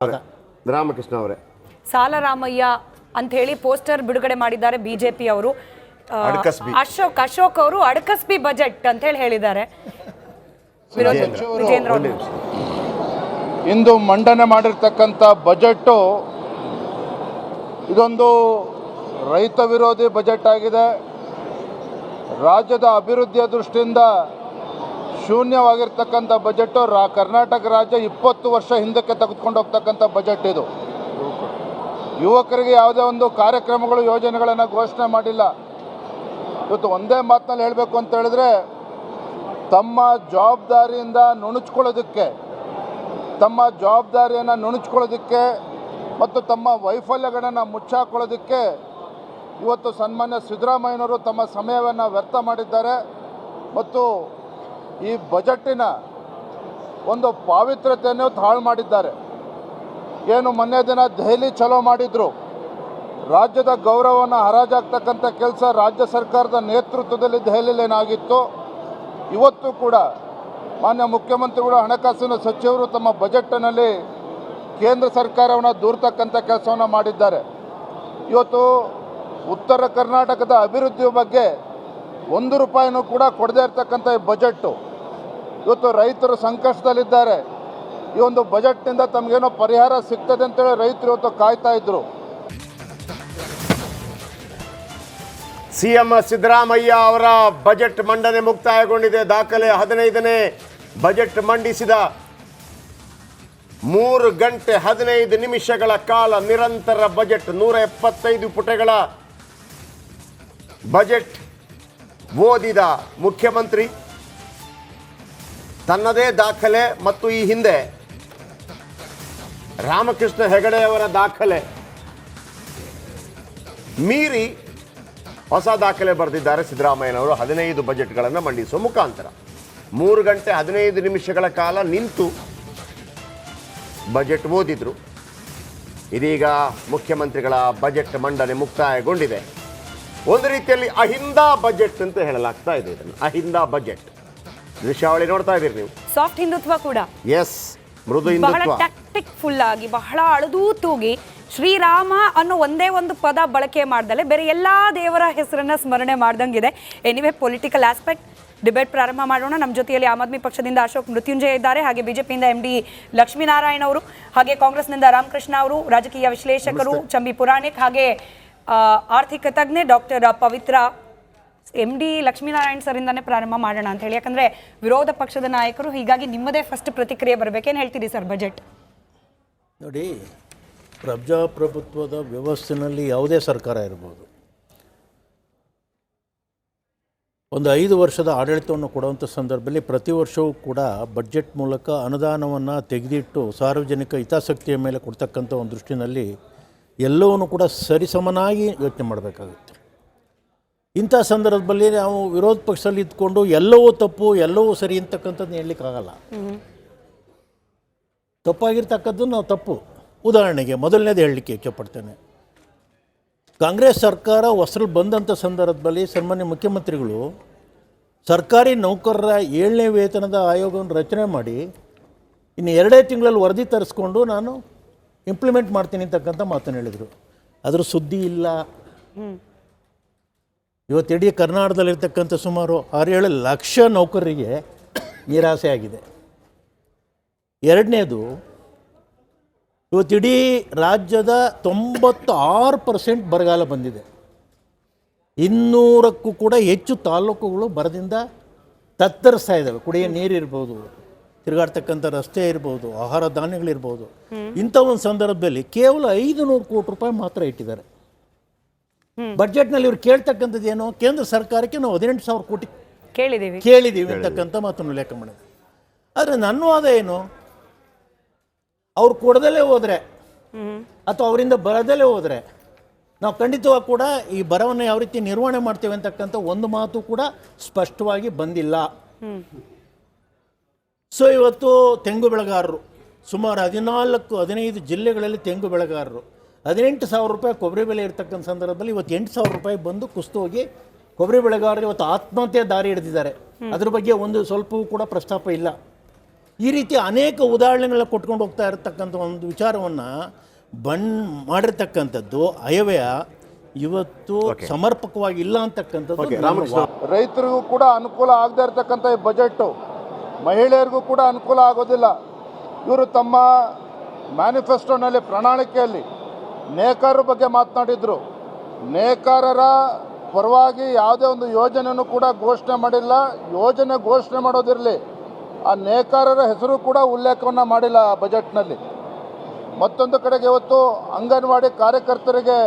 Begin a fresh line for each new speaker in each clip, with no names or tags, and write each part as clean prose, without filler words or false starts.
ರಾಮಕೃಷ್ಣ ಅವರೇ
ಸಾಲರಾಮಯ್ಯ ಅಂತ ಹೇಳಿ ಪೋಸ್ಟರ್ ಬಿಡುಗಡೆ ಮಾಡಿದ್ದಾರೆ ಬಿಜೆಪಿ ಅವರು. ಅಶೋಕ್ ಅವರು ಅಡಕಸ್ಬಿ ಬಜೆಟ್ ಅಂತ ಹೇಳಿ ಹೇಳಿದ್ದಾರೆ.
ಇಂದು ಮಂಡನೆ ಮಾಡಿರ್ತಕ್ಕಂಥ ಬಜೆಟ್ ಇದೊಂದು ರೈತ ವಿರೋಧಿ ಬಜೆಟ್ ಆಗಿದೆ. ರಾಜ್ಯದ ಅಭಿವೃದ್ಧಿಯ ದೃಷ್ಟಿಯಿಂದ ಶೂನ್ಯವಾಗಿರ್ತಕ್ಕಂಥ ಬಜೆಟ್ಟು ಕರ್ನಾಟಕ ರಾಜ್ಯ 20 ವರ್ಷ ಹಿಂದಕ್ಕೆ ತೆಗೆದುಕೊಂಡು ಹೋಗ್ತಕ್ಕಂಥ ಬಜೆಟ್ ಇದು. ಯುವಕರಿಗೆ ಯಾವುದೇ ಒಂದು ಕಾರ್ಯಕ್ರಮಗಳು ಯೋಜನೆಗಳನ್ನು ಘೋಷಣೆ ಮಾಡಿಲ್ಲ. ಇವತ್ತು ಒಂದೇ ಮಾತಿನಲ್ಲಿ ಹೇಳಬೇಕು ಅಂತ ಹೇಳಿದ್ರೆ, ತಮ್ಮ ಜವಾಬ್ದಾರಿಯಿಂದ ನುಣುಚ್ಕೊಳ್ಳೋದಕ್ಕೆ ಮತ್ತು ತಮ್ಮ ವೈಫಲ್ಯಗಳನ್ನು ಮುಚ್ಚಾಕೊಳ್ಳೋದಕ್ಕೆ ಇವತ್ತು ಸನ್ಮಾನ್ಯ ಸಿದ್ದರಾಮಯ್ಯನವರು ತಮ್ಮ ಸಮಯವನ್ನು ವ್ಯರ್ಥ ಮಾಡಿದ್ದಾರೆ. ಮತ್ತು ಈ ಬಜೆಟ್ಟಿನ ಒಂದು ಪಾವಿತ್ರ್ಯತೆಯನ್ನು ಹಾಳು ಮಾಡಿದ್ದಾರೆ. ಏನು ಮೊನ್ನೆ ದಿನ ದೆಹಲಿ ಚಲೋ ಮಾಡಿದ್ರು, ರಾಜ್ಯದ ಗೌರವವನ್ನು ಹರಾಜಾಗ್ತಕ್ಕಂಥ ಕೆಲಸ ರಾಜ್ಯ ಸರ್ಕಾರದ ನೇತೃತ್ವದಲ್ಲಿ ದೆಹಲಿಯಲ್ಲಿ ಏನಾಗಿತ್ತು, ಇವತ್ತು ಕೂಡ ಮಾನ್ಯ ಮುಖ್ಯಮಂತ್ರಿಗಳು ಹಣಕಾಸಿನ ಸಚಿವರು ತಮ್ಮ ಬಜೆಟ್ನಲ್ಲಿ ಕೇಂದ್ರ ಸರ್ಕಾರವನ್ನು ದೂರ್ತಕ್ಕಂಥ ಕೆಲಸವನ್ನು ಮಾಡಿದ್ದಾರೆ. ಇವತ್ತು ಉತ್ತರ ಕರ್ನಾಟಕದ ಅಭಿವೃದ್ಧಿಯ ಬಗ್ಗೆ 1 ರೂಪಾಯಿನೂ ಕೂಡ ಕೊಡದೇ ಇರತಕ್ಕಂಥ ಈ ಬಜೆಟ್ಟು. ಇವತ್ತು ರೈತರು ಸಂಕಷ್ಟದಲ್ಲಿದ್ದಾರೆ. ಈ ಒಂದು ಬಜೆಟ್ನಿಂದ ತಮಗೇನೋ ಪರಿಹಾರ ಸಿಗ್ತದೆ ಅಂತೇಳಿ ರೈತರು ಇವತ್ತು ಕಾಯ್ತಾ ಇದ್ರು.
ಸಿಎಂ ಸಿದ್ದರಾಮಯ್ಯ ಅವರ ಬಜೆಟ್ ಮಂಡನೆ ಮುಕ್ತಾಯಗೊಂಡಿದೆ. ದಾಖಲೆ 15ನೇ ಬಜೆಟ್ ಮಂಡಿಸಿದ 3 ಗಂಟೆ 15 ನಿಮಿಷಗಳ ಕಾಲ ನಿರಂತರ ಬಜೆಟ್, 175 ಪುಟಗಳ ಬಜೆಟ್ ಓದಿದ ಮುಖ್ಯಮಂತ್ರಿ ತನ್ನದೇ ದಾಖಲೆ ಮತ್ತು ಈ ಹಿಂದೆ ರಾಮಕೃಷ್ಣ ಹೆಗಡೆಯವರ ದಾಖಲೆ ಮೀರಿ ಹೊಸ ದಾಖಲೆ ಬರೆದಿದ್ದಾರೆ ಸಿದ್ದರಾಮಯ್ಯನವರು. 15 ಬಜೆಟ್ಗಳನ್ನು ಮಂಡಿಸುವ ಮುಖಾಂತರ 3 ಗಂಟೆ 15 ನಿಮಿಷಗಳ ಕಾಲ ನಿಂತು ಬಜೆಟ್ ಓದಿದ್ರು. ಇದೀಗ ಮುಖ್ಯಮಂತ್ರಿಗಳ ಬಜೆಟ್ ಮಂಡನೆ ಮುಕ್ತಾಯಗೊಂಡಿದೆ. ಒಂದು ರೀತಿಯಲ್ಲಿ ಅಹಿಂದ ಬಜೆಟ್ ಅಂತ ಹೇಳಲಾಗ್ತಾ ಇದೆ. ಇದನ್ನು ಅಹಿಂದ ಬಜೆಟ್ ದೃಶ್ಯಾವಳಿ ನೋಡ್ತಾ ಇದ್ದೀರಿ ನೀವು.
ಸಾಫ್ಟ್ ಹಿಂದುತ್ವ ಕೂಡ,
ಎಸ್, ಮೃದು
ಬಹಳ
ಹಿಂದುತ್ವ,
ಟ್ಯಾಕ್ಟಿಕ್ ಫುಲ್ ಆಗಿ, ಬಹಳ ಅಳದೂ ತೂಗಿ ಶ್ರೀರಾಮ ಅನ್ನೋ ಒಂದೇ ಒಂದು ಪದ ಬಳಕೆ ಮಾಡ್ದಲೆ ಬೇರೆ ಎಲ್ಲಾ ದೇವರ ಹೆಸರನ್ನ ಸ್ಮರಣೆ ಮಾಡ್ದಂಗಿದೆ. ಎನಿವೆ, ಪೊಲಿಟಿಕಲ್ ಆಸ್ಪೆಕ್ಟ್ ಡಿಬೇಟ್ ಪ್ರಾರಂಭ ಮಾಡೋಣ. ನಮ್ಮ ಜೊತೆಯಲ್ಲಿ ಆಮ್ ಆದ್ಮಿ ಪಕ್ಷದಿಂದ ಅಶೋಕ್ ಮೃತ್ಯುಂಜಯ ಇದ್ದಾರೆ, ಹಾಗೆ ಬಿಜೆಪಿಯಿಂದ MD ಲಕ್ಷ್ಮೀನಾರಾಯಣ ಅವರು, ಹಾಗೆ ಕಾಂಗ್ರೆಸ್ನಿಂದ ರಾಮಕೃಷ್ಣ ಅವರು, ರಾಜಕೀಯ ವಿಶ್ಲೇಷಕರು ಚಂಬಿ ಪುರಾಣಿಕ್, ಹಾಗೆ ಆರ್ಥಿಕ ತಜ್ಞೆ ಡಾಕ್ಟರ್ ಪವಿತ್ರ. MD ಲಕ್ಷ್ಮೀನಾರಾಯಣ್ ಸರಿಂದಾನೇ ಪ್ರಾರಂಭ ಮಾಡೋಣ ಅಂತ ಹೇಳಿ, ಯಾಕಂದ್ರೆ ವಿರೋಧ ಪಕ್ಷದ ನಾಯಕರು, ಹೀಗಾಗಿ ನಿಮ್ಮದೇ ಫಸ್ಟ್ ಪ್ರತಿಕ್ರಿಯೆ ಬರಬೇಕೇನು ಹೇಳ್ತೀರಿ ಸರ್? ಬಜೆಟ್
ನೋಡಿ, ಪ್ರಜಾಪ್ರಭುತ್ವದ ವ್ಯವಸ್ಥೆಯಲ್ಲಿ ಯಾವುದೇ ಸರ್ಕಾರ ಇರ್ಬೋದು, ಒಂದು 5 ವರ್ಷದ ಆಡಳಿತವನ್ನು ಕೊಡುವಂಥ ಸಂದರ್ಭದಲ್ಲಿ ಪ್ರತಿ ವರ್ಷವೂ ಕೂಡ ಬಡ್ಜೆಟ್ ಮೂಲಕ ಅನುದಾನವನ್ನು ತೆಗೆದಿಟ್ಟು ಸಾರ್ವಜನಿಕ ಹಿತಾಸಕ್ತಿಯ ಮೇಲೆ ಕೊಡ್ತಕ್ಕಂಥ ಒಂದು ದೃಷ್ಟಿನಲ್ಲಿ ಎಲ್ಲವನ್ನೂ ಕೂಡ ಸರಿಸಮನಾಗಿ ಯೋಚನೆ ಮಾಡಬೇಕಾಗುತ್ತೆ. ಇಂಥ ಸಂದರ್ಭದಲ್ಲಿ ನಾವು ವಿರೋಧ ಪಕ್ಷದಲ್ಲಿ ಇದ್ಕೊಂಡು ಎಲ್ಲವೂ ತಪ್ಪು ಎಲ್ಲವೂ ಸರಿ ಅಂತಕ್ಕಂಥದ್ದು ಹೇಳಲಿಕ್ಕಾಗಲ್ಲ. ತಪ್ಪಾಗಿರ್ತಕ್ಕದ್ದು ನಾವು ತಪ್ಪು. ಉದಾಹರಣೆಗೆ ಮೊದಲನೇದು ಹೇಳಲಿಕ್ಕೆ ಇಚ್ಛೆಪಡ್ತೇನೆ. ಕಾಂಗ್ರೆಸ್ ಸರ್ಕಾರ ಹೊಸರಲ್ಲಿ ಬಂದಂಥ ಸಂದರ್ಭದಲ್ಲಿ ಸನ್ಮಾನ್ಯ ಮುಖ್ಯಮಂತ್ರಿಗಳು ಸರ್ಕಾರಿ ನೌಕರರ 7ನೇ ವೇತನದ ಆಯೋಗವನ್ನು ರಚನೆ ಮಾಡಿ ಇನ್ನು 2 ತಿಂಗಳಲ್ಲಿ ವರದಿ ತರಿಸ್ಕೊಂಡು ನಾನು ಇಂಪ್ಲಿಮೆಂಟ್ ಮಾಡ್ತೀನಿ ಅಂತಕ್ಕಂಥ ಮಾತನ್ನು ಹೇಳಿದರು. ಅದರ ಸುದ್ದಿ ಇಲ್ಲ. ಇವತ್ತು ಇಡೀ ಕರ್ನಾಟಕದಲ್ಲಿರ್ತಕ್ಕಂಥ ಸುಮಾರು 6-7 ಲಕ್ಷ ನೌಕರರಿಗೆ ನಿರಾಸೆ ಆಗಿದೆ. ಎರಡನೇದು, ಇವತ್ತಿಡೀ ರಾಜ್ಯದ 96% ಬರಗಾಲ ಬಂದಿದೆ. 200ಕ್ಕೂ ಕೂಡ ಹೆಚ್ಚು ತಾಲೂಕುಗಳು ಬರದಿಂದ ತತ್ತರಿಸ್ತಾ ಇದ್ದಾವೆ. ಕುಡಿಯೋ ನೀರಿರ್ಬೋದು, ತಿರುಗಾಡ್ತಕ್ಕಂಥ ರಸ್ತೆ ಇರ್ಬೋದು, ಆಹಾರ ಧಾನ್ಯಗಳಿರ್ಬೋದು. ಇಂಥ ಒಂದು ಸಂದರ್ಭದಲ್ಲಿ ಕೇವಲ 500 ಕೋಟಿ ರೂಪಾಯಿ ಮಾತ್ರ ಇಟ್ಟಿದ್ದಾರೆ ಬಡ್ಜೆಟ್ನಲ್ಲಿ. ಇವ್ರು ಕೇಳ್ತಕ್ಕಂಥದ್ದು ಏನು? ಕೇಂದ್ರ ಸರ್ಕಾರಕ್ಕೆ ನಾವು 18,000 ಕೋಟಿ ಕೇಳಿದ್ದೀವಿ ಅಂತಕ್ಕಂಥ ಮಾತನ್ನು ಉಲ್ಲೇಖ ಮಾಡಿದೆ. ಆದರೆ ನನ್ನ ವಾದ ಏನು, ಅವ್ರು ಕೊಡದಲ್ಲೇ ಹೋದರೆ ಅಥವಾ ಅವರಿಂದ ಬರದಲ್ಲೇ ಹೋದರೆ ನಾವು ಖಂಡಿತವಾಗಿ ಕೂಡ ಈ ಬರವನ್ನು ಯಾವ ರೀತಿ ನಿರ್ವಹಣೆ ಮಾಡ್ತೇವೆ ಅಂತಕ್ಕಂಥ ಒಂದು ಮಾತು ಕೂಡ ಸ್ಪಷ್ಟವಾಗಿ ಬಂದಿಲ್ಲ. ಸೊ ಇವತ್ತು ತೆಂಗು ಬೆಳೆಗಾರರು ಸುಮಾರು 14-15 ಜಿಲ್ಲೆಗಳಲ್ಲಿ ತೆಂಗು ಬೆಳೆಗಾರರು 18,000 ರೂಪಾಯಿ ಕೊಬ್ಬರಿ ಬೆಲೆ ಇರ್ತಕ್ಕಂಥ ಸಂದರ್ಭದಲ್ಲಿ ಇವತ್ತು 8,000 ರೂಪಾಯಿ ಬಂದು ಕುಸಿದು ಹೋಗಿ ಕೊಬ್ಬರಿ ಬೆಳೆಗಾರರು ಇವತ್ತು ಆತ್ಮಹತ್ಯೆ ದಾರಿ ಹಿಡಿದಿದ್ದಾರೆ. ಅದ್ರ ಬಗ್ಗೆ ಒಂದು ಸ್ವಲ್ಪವೂ ಕೂಡ ಪ್ರಸ್ತಾಪ ಇಲ್ಲ. ಈ ರೀತಿ ಅನೇಕ ಉದಾಹರಣೆಗಳನ್ನ ಕೊಟ್ಕೊಂಡು ಹೋಗ್ತಾ ಇರತಕ್ಕಂಥ ಒಂದು ವಿಚಾರವನ್ನು ಮಾಡಿರ್ತಕ್ಕಂಥದ್ದು ಅಯವ್ಯಯ ಇವತ್ತು ಸಮರ್ಪಕವಾಗಿ ಇಲ್ಲ ಅಂತಕ್ಕಂಥದ್ದು
ರಾಮಕೃಷ್ಣ
ರೈತರಿಗೂ ಕೂಡ ಅನುಕೂಲ ಆಗದೇ ಇರತಕ್ಕಂಥ ಈ ಬಜೆಟು ಮಹಿಳೆಯರಿಗೂ ಕೂಡ ಅನುಕೂಲ ಆಗೋದಿಲ್ಲ. ಇವರು ತಮ್ಮ ಮ್ಯಾನಿಫೆಸ್ಟೋನಲ್ಲಿ ಪ್ರಣಾಳಿಕೆಯಲ್ಲಿ ನೇಕಾರರ ಬಗ್ಗೆ ಮಾತನಾಡಿದರು. ನೇಕಾರರ ಪರವಾಗಿ ಯಾವುದೇ ಒಂದು ಯೋಜನೆಯನ್ನು ಕೂಡ ಘೋಷಣೆ ಮಾಡಿಲ್ಲ. ಯೋಜನೆ ಘೋಷಣೆ ಮಾಡೋದಿರಲಿ, ಆ ನೇಕಾರರ ಹೆಸರು ಕೂಡ ಉಲ್ಲೇಖವನ್ನು ಮಾಡಿಲ್ಲ ಆ ಬಜೆಟ್ನಲ್ಲಿ. ಮತ್ತೊಂದು ಕಡೆಗೆ ಇವತ್ತು ಅಂಗನವಾಡಿ ಕಾರ್ಯಕರ್ತರಿಗೆ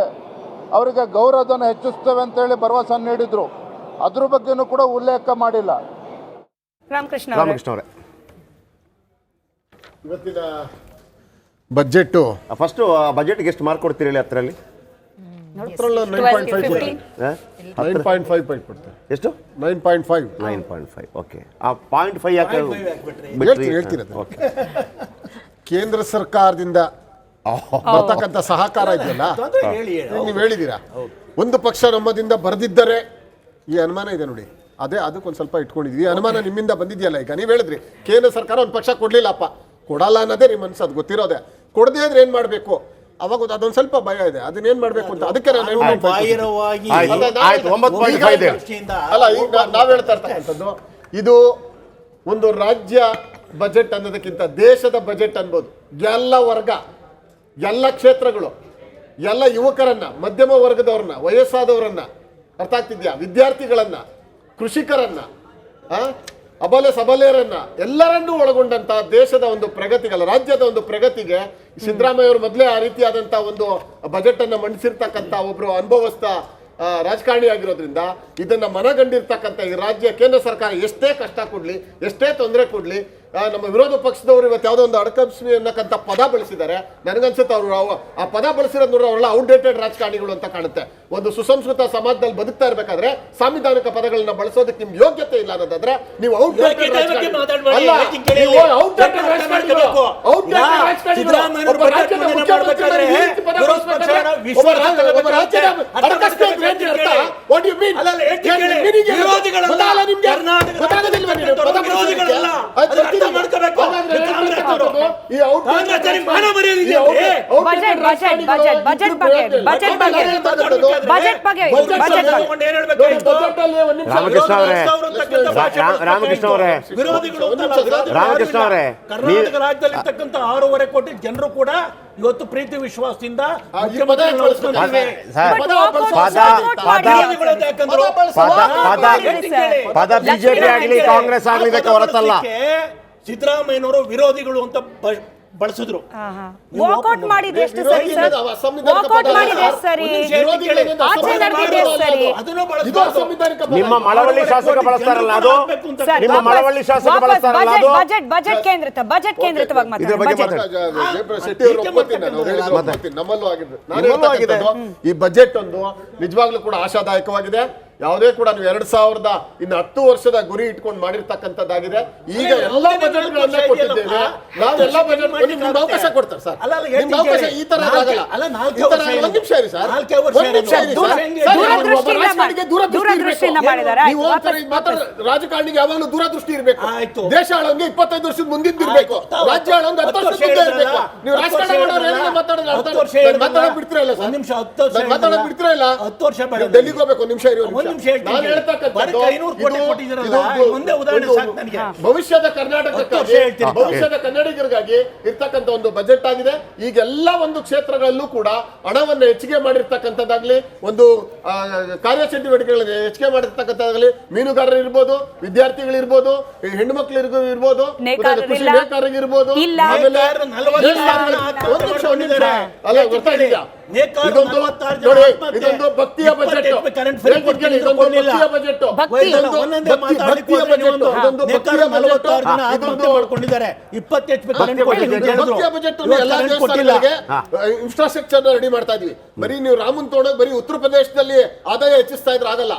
ಅವರಿಗೆ ಗೌರವಧನ ಹೆಚ್ಚಿಸ್ತೇವೆ ಅಂತೇಳಿ ಭರವಸೆ ನೀಡಿದರು. ಅದ್ರ ಬಗ್ಗೆನೂ ಕೂಡ ಉಲ್ಲೇಖ ಮಾಡಿಲ್ಲ.
ರಾಮಕೃಷ್ಣ
ಅವರೇ
ಇವತ್ತಿನ ಬಜೆಟ್ಟು
ಫಸ್ಟ್ ಬಜೆಟ್ಗೆ ಎಷ್ಟು ಮಾರ್ಕ್ ಕೊಡ್ತೀರಿ ಹೇಳಿ? ಹತ್ತರಲ್ಲಿ
9.5 ಕೊಡ್ತಾರೆ.
ಎಷ್ಟು?
9.5.
9.5. ಓಕೆ. ಆ 0.5 ಯಾಕೆ
ಹೇಳ್ತೀನಿ. ಕೇಂದ್ರ ಸರ್ಕಾರದಿಂದ ಬರ್ತಕ್ಕಂಥ ಸಹಕಾರ ಇದೆಯಲ್ಲ, ನೀವು ಹೇಳಿದ್ದೀರಾ ಒಂದು ಪಕ್ಷ ನಮ್ಮದಿಂದ ಬರೆದಿದ್ದರೆ ಈ ಅನುಮಾನ ಇದೆ ನೋಡಿ, ಅದೇ ಅದಕ್ಕೊಂದು ಸ್ವಲ್ಪ ಇಟ್ಕೊಂಡಿದ್ವಿ. ಈ ಅನುಮಾನ ನಿಮ್ಮಿಂದ ಬಂದಿದೆಯಲ್ಲ. ಈಗ ನೀವು ಹೇಳಿದ್ರಿ ಕೇಂದ್ರ ಸರ್ಕಾರ ಒಂದು ಪಕ್ಷ ಕೊಡ್ಲಿಲ್ಲಪ್ಪ, ಕೊಡಲ್ಲ ಅನ್ನೋದೇ ನಿಮ್ಮ ಮನಸ್ಸು, ಅದು ಗೊತ್ತಿರೋದೆ. ಕೊಡದೇ ಇದ್ರೆ ಏನು ಮಾಡಬೇಕು ಅವಾಗ ಅದೊಂದು ಸ್ವಲ್ಪ ಭಯ ಇದೆ, ಅದನ್ನೇನು ಮಾಡಬೇಕು ಅಂತ. ಅದಕ್ಕೆ ನಾನು ಅಲ್ಲ, ಈಗ ನಾವು ಹೇಳ್ತಾ ಇರ್ತಕ್ಕಂಥದ್ದು ಇದು ಒಂದು ರಾಜ್ಯ ಬಜೆಟ್ ಅನ್ನೋದಕ್ಕಿಂತ ದೇಶದ ಬಜೆಟ್ ಅನ್ಬೋದು. ಎಲ್ಲ ವರ್ಗ, ಎಲ್ಲ ಕ್ಷೇತ್ರಗಳು, ಎಲ್ಲ ಯುವಕರನ್ನ, ಮಧ್ಯಮ ವರ್ಗದವ್ರನ್ನ, ವಯಸ್ಸಾದವರನ್ನ, ಅರ್ಥ ಆಗ್ತಿದ್ಯಾ, ವಿದ್ಯಾರ್ಥಿಗಳನ್ನ, ಕೃಷಿಕರನ್ನ, ಅಬಲೆ ಸಬಲೆಯರನ್ನ ಎಲ್ಲರನ್ನೂ ಒಳಗೊಂಡಂತ ದೇಶದ ಒಂದು ಪ್ರಗತಿಗಲ್ಲ, ರಾಜ್ಯದ ಒಂದು ಪ್ರಗತಿಗೆ ಸಿದ್ದರಾಮಯ್ಯ ಅವರು ಮೊದಲೇ ಆ ರೀತಿಯಾದಂತಹ ಒಂದು ಬಜೆಟ್ ಅನ್ನ ಮಂಡಿಸಿರ್ತಕ್ಕಂಥ ಒಬ್ರು ಅನುಭವಸ್ಥ ರಾಜಕಾರಣಿ ಆಗಿರೋದ್ರಿಂದ ಇದನ್ನ ಮನಗಂಡಿರ್ತಕ್ಕಂಥ ಈ ರಾಜ್ಯ ಕೇಂದ್ರ ಸರ್ಕಾರ ಎಷ್ಟೇ ಕಷ್ಟ ಕೊಡ್ಲಿ, ಎಷ್ಟೇ ತೊಂದರೆ ಕೊಡ್ಲಿ, ನಮ್ಮ ವಿರೋಧ ಪಕ್ಷದವರು ಇವತ್ತು ಯಾವುದೋ ಒಂದು ಅಡಕಪ್ಸಿ ಅನ್ನಕ್ಕಂಥ ಪದ ಬಳಸಿದ್ದಾರೆ. ನನಗನ್ಸುತ್ತೆ ಅವರು ಆ ಪದ ಬಳಸಿರೋದು ನೋಡ್ರೆ ಅವರೆಲ್ಲ ಔಟ್ಡೇಟೆಡ್ ರಾಜಕಾರಣಿಗಳು ಅಂತ ಕಾಣುತ್ತೆ. ಒಂದು ಸುಸಂಸ್ಕೃತ ಸಮಾಜದಲ್ಲಿ ಬದುಕ್ತಾ ಇರ್ಬೇಕಾದ್ರೆ ಸಾಂವಿಧಾನಿಕ ಪದಗಳನ್ನ ಬಳಸೋದಕ್ಕೆ ನಿಮ್ಗೆ ಯೋಗ್ಯತೆ ಇಲ್ಲ ಅನ್ನೋದಾದ್ರೆ ನೀವು ಔಟ್ಡೇಟೆಡ್
ರಾಮಕೃಷ್ಣ ಅವರೇ
ಕರ್ನಾಟಕ ರಾಜ್ಯದಲ್ಲಿರ್ತಕ್ಕಂಥ 6.5 ಕೋಟಿ ಜನರು ಕೂಡ ಇವತ್ತು ಪ್ರೀತಿ ವಿಶ್ವಾಸದಿಂದ
ಪದ ಬಿಜೆಪಿ ಆಗಲಿ ಕಾಂಗ್ರೆಸ್ ಆಗಲಿ ಇದಕ್ಕೆ ಹೊರತಲ್ಲ.
ಸಿದ್ದರಾಮಯ್ಯನವರು ವಿರೋಧಿಗಳು ಅಂತ ಬಳಸಿದ್ರು.
ವಾಕೌಟ್ ಮಾಡಿದೆ ಎಷ್ಟು ಸರಿ ಸರ್? ವಾಕೌಟ್ ಮಾಡಿದೆ ಸರಿ, ಆಚೆ ನಡೆದಿದೆ ಸರಿ.
ನಿಮ್ಮ ಮಳವಳ್ಳಿ ಶಾಸಕ ಬಳಸ್ತಾರಲ್ಲ, ಅದು ನಿಮ್ಮ ಮಳವಳ್ಳಿ ಶಾಸಕ ಬಳಸ್ತಾರಲ್ಲ, ಅದು
ಬಜೆಟ್ ಕೇಂದ್ರಿತವಾಗಿ
ನಮ್ಮಲ್ಲೂ ಆಗಿದೆ. ಈ ಬಜೆಟ್ ಒಂದು ನಿಜವಾಗ್ಲೂ ಕೂಡ ಆಶಾದಾಯಕವಾಗಿದೆ. ಯಾವುದೇ ಕೂಡ ನೀವು 2010 ವರ್ಷದ ಗುರಿ ಇಟ್ಕೊಂಡು ಮಾಡಿರ್ತಕ್ಕಂಥದ್ದಾಗಿದೆ. ಈಗ ಎಲ್ಲ ಬಜೆಟ್ಗಳನ್ನ ಕೊಟ್ಟಿದ್ದೇವೆ. ನಾವೆಲ್ಲ ಬಜೆಟ್ ನಿಮ್ಗೆ ಅವಕಾಶ ಕೊಡ್ತಾರೆ ಸರ್, ನಿಮ್ಗೆ ಅವಕಾಶ ಈ ತರ ಆಗಲ್ಲ. ಒಂದು ನಿಮಿಷ ಇರಿ ಸರ್, ರಾಜಕಾರಣಿಗೆ ಯಾವಾಗಲೂ ದೂರದೃಷ್ಟಿ ಇರಬೇಕು. ದೇಶ ಆಳಂಗೆ 25 ವರ್ಷದ ಮುಂದಿನ ಇರಬೇಕು, ರಾಜ್ಯ ಆಳಂಗೆ 10 ವರ್ಷದ ಮುಂದೆ ಇರಬೇಕು. ನೀವು ರಾಜಕಾರಣ ಮಾಡೋರು ಮಾತಾಡೋದು ಬಿಡ್ತೀರಾ ಇಲ್ಲ ಸರ್? ಮಾತಾಡೋದು ಬಿಡ್ತೀರಾ ಇಲ್ಲ? 10 ವರ್ಷ ಡೆಲ್ಲಿಗೆ ಹೋಗ್ಬೇಕು. ಒಂದು ನಿಮಿಷ ಇರಿ. ಭವಿಷ್ಯದ ಕರ್ನಾಟಕಕ್ಕಾಗಿ, ಭವಿಷ್ಯದ ಕನ್ನಡಿಗರಿಗಾಗಿ ಇರ್ತಕ್ಕಂಥ ಒಂದು ಬಜೆಟ್ ಆಗಿದೆ. ಈಗೆಲ್ಲ ಒಂದು ಕ್ಷೇತ್ರಗಳಲ್ಲೂ ಕೂಡ ಹಣವನ್ನು ಹೆಚ್ಚಿಗೆ ಮಾಡಿರ್ತಕ್ಕಂಥದ್ದಾಗ್ಲಿ, ಒಂದು ಕಾರ್ಯಚಟುವಟಿಕೆಗಳನ್ನು ಹೆಚ್ಚಿಗೆ ಮಾಡಿರ್ತಕ್ಕಂಥದ್ದಾಗಲಿ, ಮೀನುಗಾರರು ಇರ್ಬೋದು, ವಿದ್ಯಾರ್ಥಿಗಳಿರ್ಬೋದು, ಹೆಣ್ಣು ಮಕ್ಕಳು ಇರ್ಬೋದು, ಕೃಷಿ ನೇಕಾರರಿಗಿರ್ಬೋದು, ಆಮೇಲೆ ಅಲ್ಲ ಗೊತ್ತಾಗಿದೆಯಾ, ಇದೊಂದು ಭಕ್ತಿಯ ಬಜೆಟ್, ಇನ್ಫ್ರಾಸ್ಟ್ರಕ್ಚರ್ ರೆಡಿ ಮಾಡ್ತಾ ಇದೀವಿ. ಬರೀ ನೀವು ರಾಮನ್ ತಗೊಂಡೋಗಿ ಬರೀ ಉತ್ತರ ಪ್ರದೇಶದಲ್ಲಿ ಆದಾಯ ಹೆಚ್ಚಿಸ್ತಾ ಇದ್ರೆ ಆಗಲ್ಲ.